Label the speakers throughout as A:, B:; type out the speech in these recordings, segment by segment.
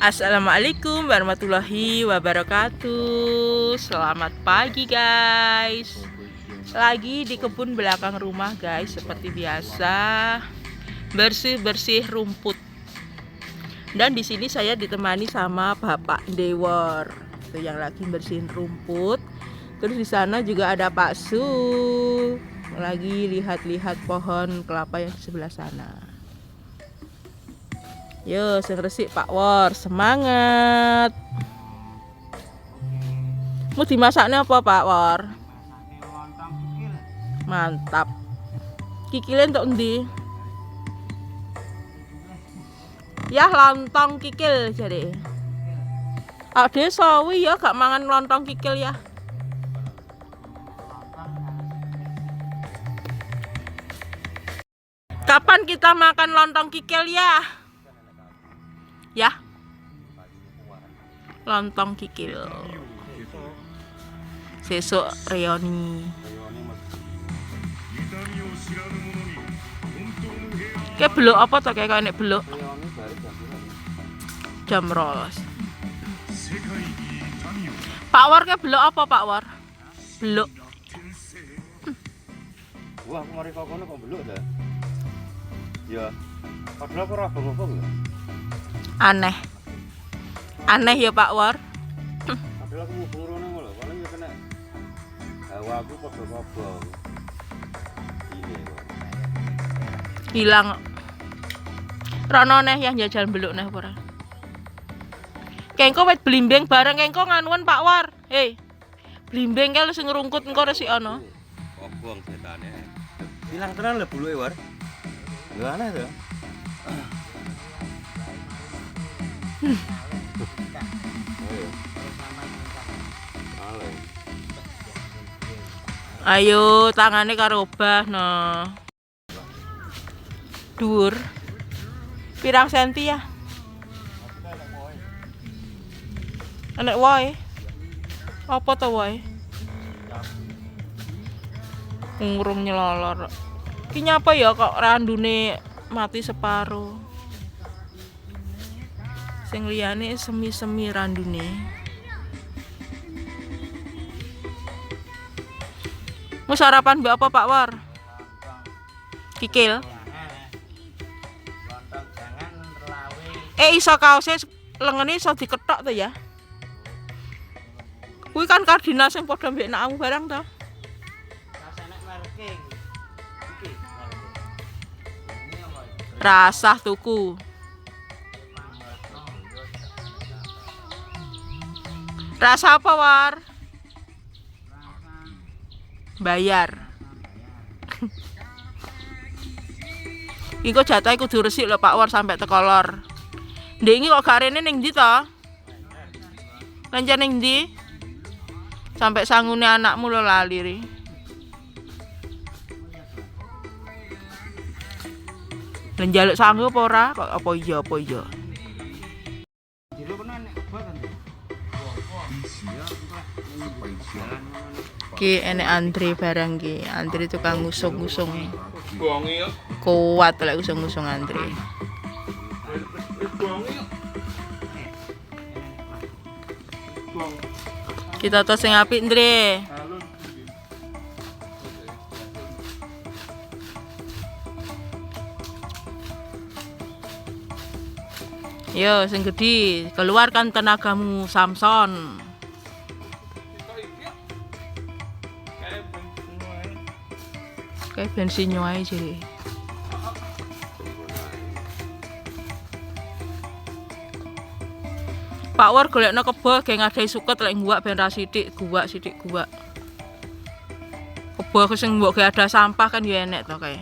A: Assalamualaikum warahmatullahi wabarakatuh. Selamat pagi guys. Lagi di kebun belakang rumah guys. Seperti biasa, bersih-bersih rumput. Dan di sini saya ditemani sama Bapak Dewor, itu yang lagi bersihin rumput. Terus di sana juga ada Pak Su, lagi lihat-lihat pohon kelapa yang di sebelah sana. Yo, sing resik Pak Wor, semangat. Mau dimasaknya apa Pak Wor? Mantap. Kikilnya untuk endi? Ya lontong kikil jadi. Ade sawi ya gak mangan lontong kikil ya. Kapan kita makan lontong kikil ya? Ya, lontong kikil. Sesuk reoni. Kayak beluk apa tuh kayak nek beluk? Jam rolas. Pak War kayak beluk apa Pak War? Beluk.
B: Wah, aku mari kono kok beluk dah. Ya. Padahal aku ora bengok-bengok lho.
A: Aneh ya Pak War.
B: Padahal aku mau bengok lho, paling ya kena hawa aku padha-padha. Ini kok.
A: Hilang. Rono neh yang jajal beluk neh ora. Kengko wit blimbing bareng kengko nganuan Pak War. Hei. Blimbing kae lu sing ngrungkut engko resik ana.
B: Obong setane. Hilang tenan lho buluke, War. Lho aneh to. Ayo tangane karo obah no. Dhuwur. Pirang senti ya? Enek wae. Apa to wae? Ngurung nyelolor. Ki nyapa ya kok randune mati separo. Sing liyane semi-semi randune. Mau sarapan mbak apa Pak War? Kikil. Iso kaose lengene iso diketok to ya. Kuwi kan kardinal sing padha mbek nakmu barang to. Rasah tuku. Rasa apa War? Bayar. Iku jatahe kudu resik lho Pak War sampai tekolor. Ndek iki kok gak rene ning ndi to? Lancar ning ndi? Sampai sangune anakmu lho lali ri. Njaluk sangu apa ora? Kok apa iya apa iya. Ki enek antri barang ki. Antri tukang ngusung-ngusung. Kuat lek ngusung-ngusung antri. Kita tos sing apik, Ndre. Yo, sing gedhi, keluarkan tenagamu, Samson. Kayak bensin wae jadi. Pak War golekno kebo ge ngadai suket lek nguwak ben ra sithik guwak. Kebo sing mbok ge ada sampah kan ya enek to kae.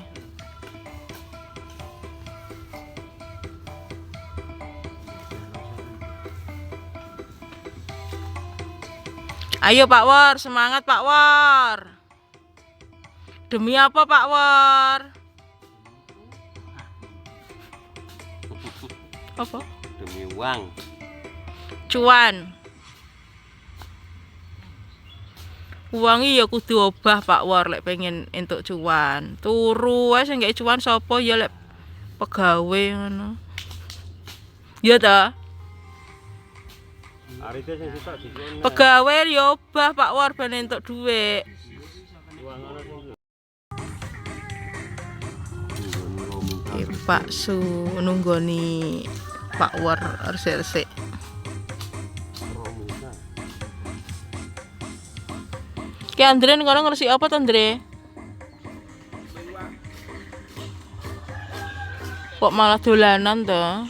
B: Ayo Pak War, semangat Pak War. Demi apa Pak War? Apa? Demi uang.
A: Cuan. Uangi ya kudu obah Pak War lek pengen entuk cuan. Turu wae sing gak cuan sapa ya lek pegawe ngono. Ya ta?
B: Arite sing sitok dikene.
A: Pegawe yo obah Pak War ben entuk dhuwit.
B: Uang ana sing
A: Pak Su nunggoni Pak War resik-resik. Ki Andre ning kono ngresiki apa to, Andre? Kok malah dolanan to?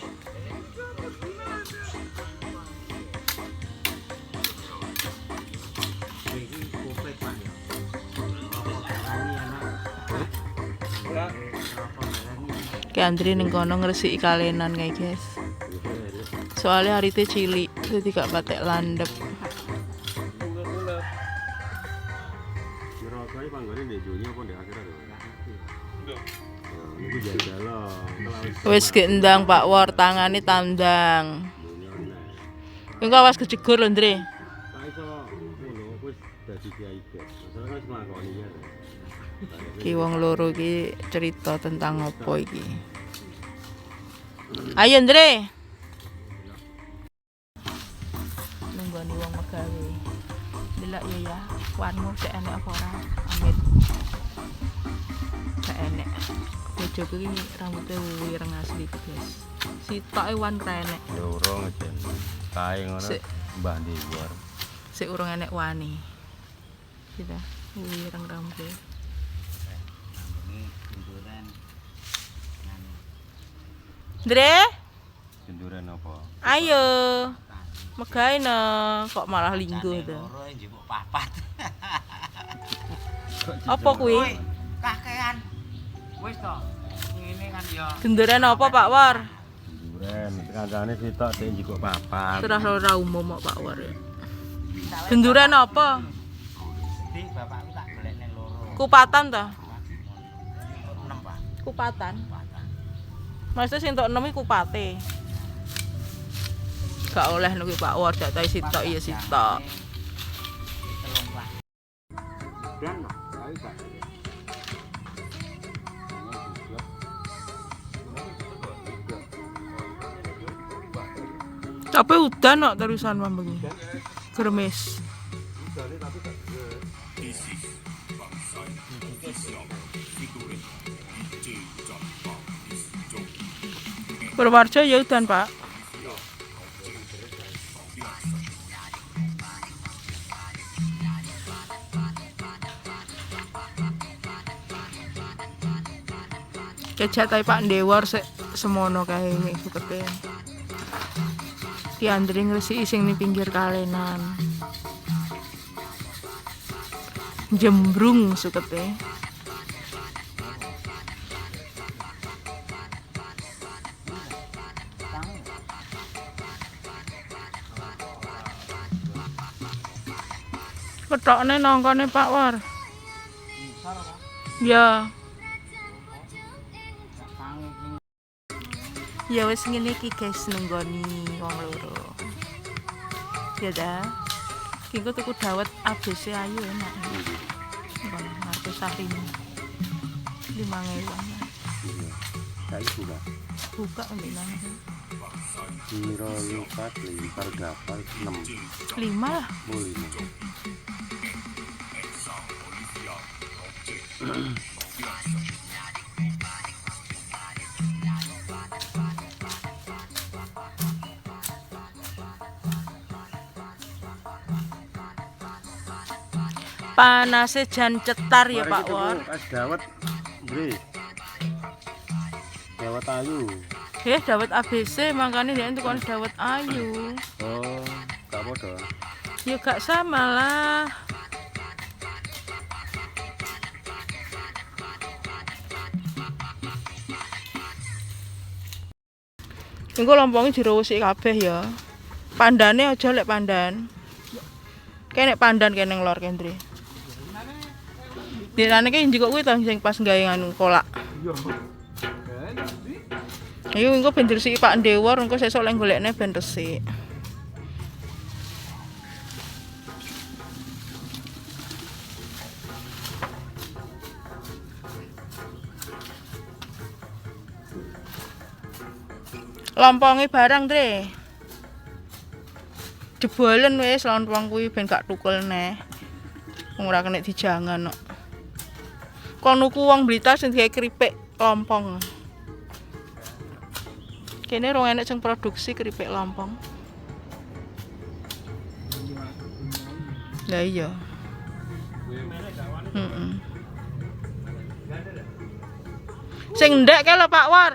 A: Ki Andre ning kono ngresiki kalenan kae, guys. Soalnya arite cilik, dadi gak patek landhep.
B: Kira-kira panggone ndek dunya apa ndek akhirat lho. Niku jajal.
A: Wis gendang Pak War, tangane tandang. Engko awas kejegur lho, Andre.
B: Tak iso ngono wis dadi kiai kok. Masalah kan nglakoni ya.
A: Ki wong loro iki cerita tentang apa iki? Ayo, Andre. Nunggoni wong megawe. Delok ya, wanmu cek enek apa ora? Amit. Cek enek. Bojoku iki rambutnya wireng asli, guys. Sitoke wan renek.
B: Ya urung aja. Kae ngono
A: Sik.
B: Mbah ndi luar.
A: Sik urung enek wani. Kita wireng rambutnya. Dre,
B: Jenduran apa?
A: ayo. Megawe no, kok malah linggo to.
C: Loro njupuk papat.
A: Apa kuwi?
C: Woi, kakean. Wis to. Ngene kan ya.
A: Denduran apa Pak War?
B: Jenduran kancane sitok sik njikuk papat.
A: Terus ora umum kok Pak War ya. Denduran apa?
C: Di bapakku tak golek ning loro.
A: Kupatan to?
C: 6, Pak.
A: Kupatan.
C: Papat.
A: Maksudnya sing entuk 6 iku kupate. Gak oleh nek Pak War dak tahu sitok ya sitok.
C: Telung lah.
B: Dan ayo Pak.
A: Tapi udan kok terusan mambengi. Gremes. Purwarjo ya udan, Pak. Kejak tapi Pak Ndewor semono kae mek sukete. Ki Andre ngresiki sing ning pinggir kalenan. Jembrung sukete. Ketokne nongkone Pak War. Ya. Ya wis ngene iki guys nunggoni wong loro. Ya dah. Ki engko tuku dawet ABC ayu enak. Ngono, aku sarine. 5.000.
B: Kae sudah.
A: Buka ambil nang.
B: Siro lupat limpar gapal 6.
A: 5 lah.
B: Boleh.
A: Panase jan cetar ya Pak War.
B: Es dawet, Bre. Dawet ayu.
A: Dawet ABC makanya dia tukang dawet ayu.
B: Oh, gak podo.
A: Ya gak sama lah. Engko lomponge diresiki kabeh ya. Pandane aja lek pandan. Kene pandan kene nglor Kendri. Dinane ki njikok kuwi to sing pas gawe nganu kolak. Ayo engko ben diresiki Pak Ndewor engko sesuk lek golekne ben resik. Lomponge barang, Dre. Jebolen wis lontong kuwi ben gak tukul neh. Wong ora kena dijangan kok. Kon nuku wong Blitar sing digawe keripik lompong. Kene rong enek sing produksi keripik lompong. Lah iya. Heeh. Sing ndek ke lho Pak War.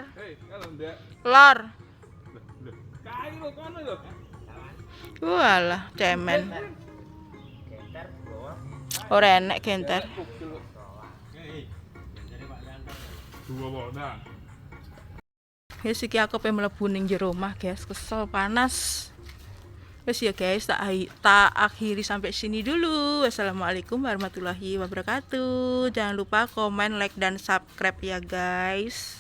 A: Lor. Walah, cemen. Ora enek genter. Wis iki aku pengen mlebu ning jero omah, guys. Kesel panas. Wis ya guys, tak akhiri sampai sini dulu. Wassalamualaikum warahmatullahi wabarakatuh. Jangan lupa komen, like dan subscribe ya guys.